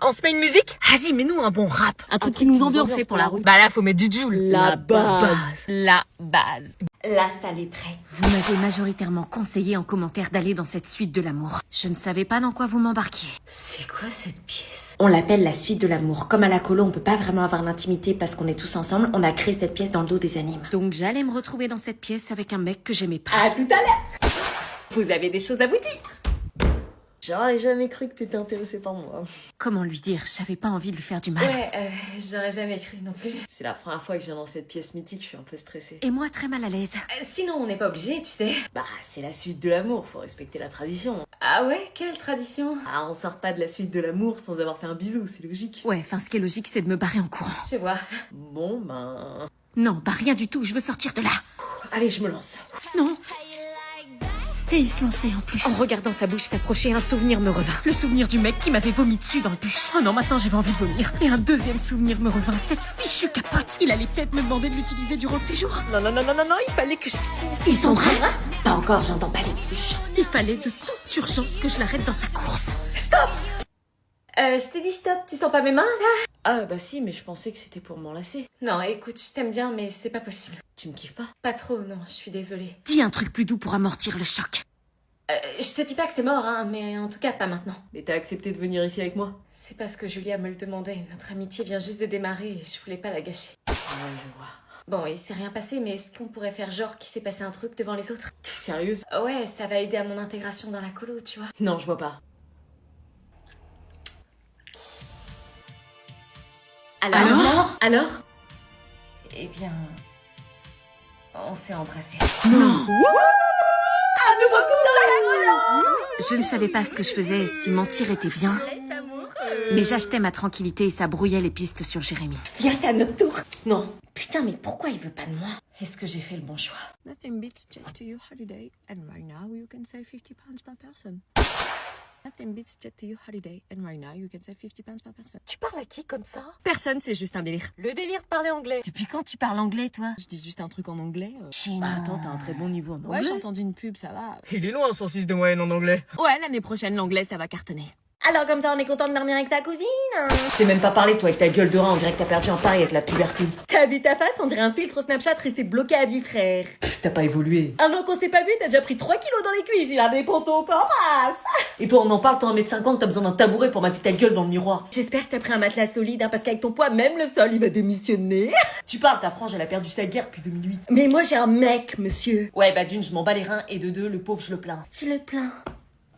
On se met une musique? Vas-y, mets-nous un bon rap. Un truc qui nous ambiance pour la route. Bah là, faut mettre du Jul. La base. La base. La salle est prête. Vous m'avez majoritairement conseillé en commentaire d'aller dans cette suite de l'amour. Je ne savais pas dans quoi vous m'embarquiez. C'est quoi cette pièce? On l'appelle la suite de l'amour. Comme à la colo, on peut pas vraiment avoir l'intimité parce qu'on est tous ensemble, on a créé cette pièce dans le dos des animes. Donc j'allais me retrouver dans cette pièce avec un mec que j'aimais pas. À tout à l'heure. Vous avez des choses à vous dire? J'aurais jamais cru que t'étais intéressée par moi. Comment lui dire? J'avais pas envie de lui faire du mal. Ouais, j'aurais jamais cru non plus. C'est la première fois que je viens dans cette pièce mythique, je suis un peu stressée. Et moi très mal à l'aise. Sinon, on n'est pas obligé, tu sais. Bah, c'est la suite de l'amour, faut respecter la tradition. Ah ouais, quelle tradition? Ah, on sort pas de la suite de l'amour sans avoir fait un bisou, c'est logique. Ouais, enfin ce qui est logique c'est de me barrer en courant. Je vois. Bon, ben... Non, bah rien du tout, je veux sortir de là. Allez, je me lance. Non. Et il se lançait en plus. En regardant sa bouche s'approcher, un souvenir me revint. Le souvenir du mec qui m'avait vomi dessus dans le bus. Oh non, maintenant j'avais envie de vomir. Et un deuxième souvenir me revint, cette fichue capote. Il allait peut-être me demander de l'utiliser durant le séjour. Non, il fallait que je l'utilise. Ils s'embrassent. Pas encore, j'entends pas les touches. Il fallait de toute urgence que je l'arrête dans sa course. Stop! Je t'ai dit stop, tu sens pas mes mains, là? Ah, bah si, mais je pensais que c'était pour m'enlacer. Non, écoute, je t'aime bien, mais c'est pas possible. Tu me kiffes pas? Pas trop, non, je suis désolée. Dis un truc plus doux pour amortir le choc. Je te dis pas que c'est mort, hein, mais en tout cas, pas maintenant. Mais t'as accepté de venir ici avec moi? C'est parce que Julia me le demandait. Notre amitié vient juste de démarrer et je voulais pas la gâcher. Ouais, je vois. Bon, il s'est rien passé, mais est-ce qu'on pourrait faire genre qu'il s'est passé un truc devant les autres? T'es sérieuse? Ouais, ça va aider à mon intégration dans la colo, tu vois. Non, je vois pas. Alors? Eh bien... On s'est embrassés. Non. Un nouveau coup dans la colo! Je ne savais pas ce que je faisais, si mentir était bien. Mais j'achetais ma tranquillité et ça brouillait les pistes sur Jérémy. Viens, c'est à notre tour. Non. Putain, mais pourquoi il veut pas de moi? Est-ce que j'ai fait le bon choix? Nothing beats jet to your holiday, and right now you can save £50 per person. Nothing beats jet to your holiday, and right now you can save £50 per person. Tu parles à qui comme ça? Personne, c'est juste un délire. Le délire de parler anglais. Depuis quand tu parles anglais, toi? Je dis juste un truc en anglais. Bah attends, t'as un très bon niveau en anglais. Ouais, j'ai entendu une pub, ça va. Il est loin, 106 de moyenne en anglais. Ouais, l'année prochaine, l'anglais, ça va cartonner. Alors comme ça, on est content de dormir avec sa cousine? Je t'ai même pas parlé, toi, avec ta gueule de rat, on dirait que t'as perdu un pari avec la puberté. T'as vu ta face? On dirait un filtre Snapchat resté bloqué à vie, frère. T'as pas évolué. Un an qu'on s'est pas vu, t'as déjà pris 3 kilos dans les cuisses, il a des pontons comme masse. Et toi, on en parle, toi, 1m50, t'as besoin d'un tabouret pour mater ta gueule dans le miroir. J'espère que t'as pris un matelas solide, hein, parce qu'avec ton poids, même le sol, il va démissionner. Tu parles, ta frange, elle a perdu sa guerre depuis 2008. Mais moi, j'ai un mec, monsieur. Ouais, bah d'une, je m'en bats les reins, et de deux, le pauvre, je le plains. Je le plains.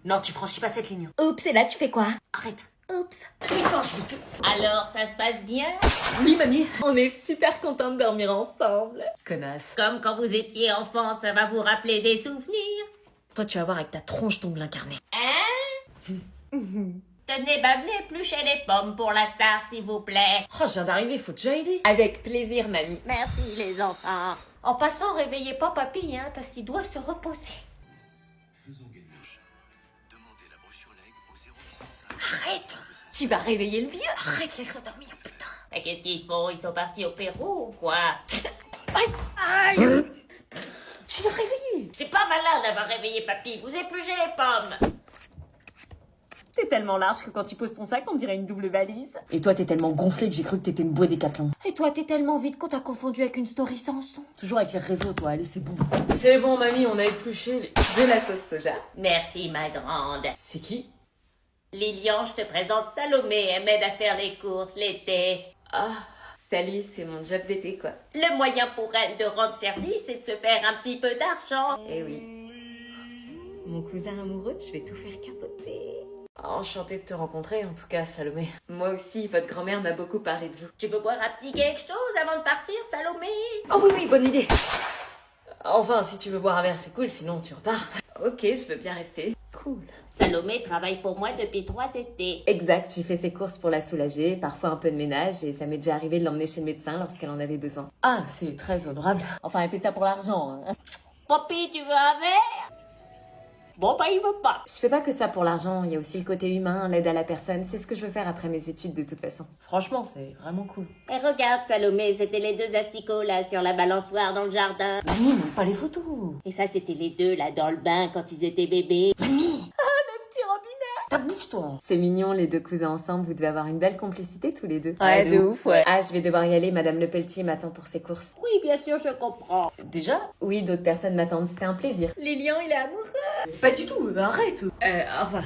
Non, tu franchis pas cette ligne. Oups, et là, tu fais quoi? Arrête. Oups. Putain, je vais te... Alors, ça se passe bien? Oui, mamie, on est super contents de dormir ensemble. Connasse. Comme quand vous étiez enfant, ça va vous rappeler des souvenirs. Toi, tu vas voir avec ta tronche d'ongle incarné. Hein? Tenez, bah venez éplucher les pommes pour la tarte, s'il vous plaît. Oh, je viens d'arriver, faut déjà aider. Avec plaisir, mamie. Merci, les enfants. En passant, réveillez pas papy, hein, parce qu'il doit se reposer. Arrête! Tu vas réveiller le vieux? Arrête, laisse-le dormir, putain! Mais qu'est-ce qu'ils font? Ils sont partis au Pérou ou quoi? Aïe! Tu l'as réveillé! C'est pas malin d'avoir réveillé papy, vous épluchez les pommes! T'es tellement large que quand tu poses ton sac, on dirait une double valise. Et toi, t'es tellement gonflé que j'ai cru que t'étais une bouée Décathlon. Et toi, t'es tellement vite qu'on t'a confondu avec une story sans son. Toujours avec les réseaux, toi, allez, c'est bon. C'est bon, mamie, on a épluché de la sauce soja. Merci, ma grande. C'est qui? Lilian, je te présente Salomé, elle m'aide à faire les courses l'été. Ah, salut, c'est mon job d'été, quoi. Le moyen pour elle de rendre service, c'est de se faire un petit peu d'argent. Eh oui. Mon cousin amoureux, je vais tout faire capoter. Enchantée de te rencontrer, en tout cas, Salomé. Moi aussi, votre grand-mère m'a beaucoup parlé de vous. Tu veux boire un petit quelque chose avant de partir, Salomé? Oh oui, bonne idée. Enfin, si tu veux boire un verre, c'est cool, sinon tu repars. Ok, je veux bien rester. Cool. Salomé travaille pour moi depuis 3 étés. Exact, j'ai fait ses courses pour la soulager, parfois un peu de ménage, et ça m'est déjà arrivé de l'emmener chez le médecin lorsqu'elle en avait besoin. Ah, c'est très honorable. Enfin, elle fait ça pour l'argent. Hein. Papy, tu veux un verre? Bon, bah, il veut pas. Je fais pas que ça pour l'argent, il y a aussi le côté humain, l'aide à la personne, c'est ce que je veux faire après mes études de toute façon. Franchement, c'est vraiment cool. Et regarde, Salomé, c'était les 2 asticots, là, sur la balançoire dans le jardin. Mamie, montre pas les photos. Et ça, c'était les 2, là, dans le bain, quand ils étaient bébés. Mamie! Oh, le petit robinet! Ta bouche toi. C'est mignon, les deux cousins ensemble, vous devez avoir une belle complicité tous les deux. Ouais, de ouf, ouais. Ah, je vais devoir y aller, Madame Le Pelletier m'attend pour ses courses. Oui, bien sûr, je comprends. Déjà? Oui, d'autres personnes m'attendent, c'était un plaisir. Lilian, il est amoureux. Pas du tout, arrête. Au revoir.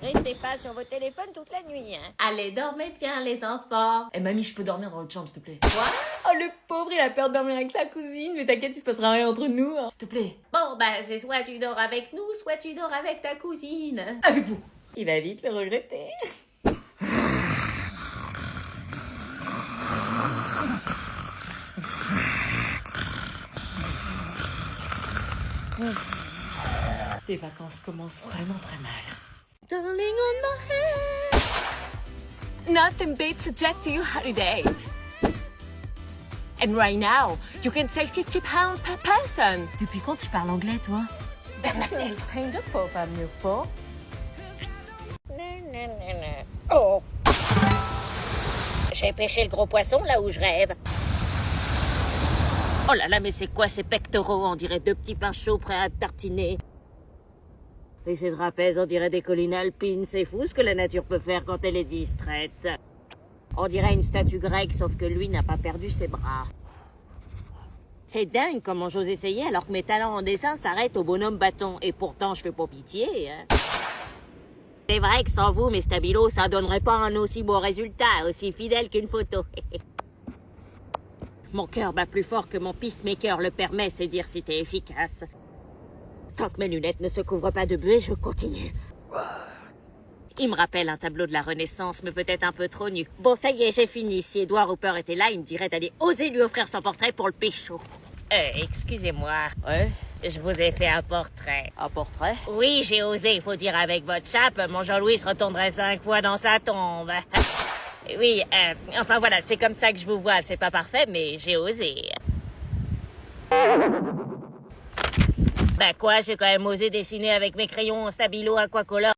Restez pas sur vos téléphones toute la nuit, hein. Allez, dormez bien, les enfants. Eh mamie, je peux dormir dans l'autre chambre, s'il te plaît. Oh, le pauvre, il a peur de dormir avec sa cousine, mais t'inquiète, il se passera rien entre nous. Hein. S'il te plaît. Bon, bah, c'est soit tu dors avec nous, soit tu dors avec ta cousine. Avec vous. Il va vite le regretter. Les vacances commencent vraiment très mal. Darling on my head. Nothing beats a jet to your holiday. And right now, you can save 50 pounds per person. Depuis quand tu parles anglais, toi? Oh. J'ai pêché le gros poisson là où je rêve. Oh là là, mais c'est quoi ces pectoraux? On dirait deux petits pains chauds prêts à tartiner. Et ces trapèzes, on dirait des collines alpines. C'est fou ce que la nature peut faire quand elle est distraite. On dirait une statue grecque, sauf que lui n'a pas perdu ses bras. C'est dingue comment j'ose essayer alors que mes talents en dessin s'arrêtent au bonhomme bâton. Et pourtant, je fais pas pitié. Hein. C'est vrai que sans vous, mes stabilos, ça donnerait pas un aussi beau résultat, aussi fidèle qu'une photo. Mon cœur bat plus fort que mon peacemaker le permet, c'est dire si t'es efficace. Tant que mes lunettes ne se couvrent pas de buée, je continue. Il me rappelle un tableau de la Renaissance, mais peut-être un peu trop nu. Bon, ça y est, j'ai fini. Si Edward Hopper était là, il me dirait d'aller oser lui offrir son portrait pour le pécho. Excusez-moi. Ouais. Je vous ai fait un portrait. Un portrait? Oui, j'ai osé, il faut dire avec votre chape, mon Jean-Louis se retournerait 5 fois dans sa tombe. Oui, enfin voilà, c'est comme ça que je vous vois. C'est pas parfait, mais j'ai osé. Ben quoi, j'ai quand même osé dessiner avec mes crayons stabilo aquacolor.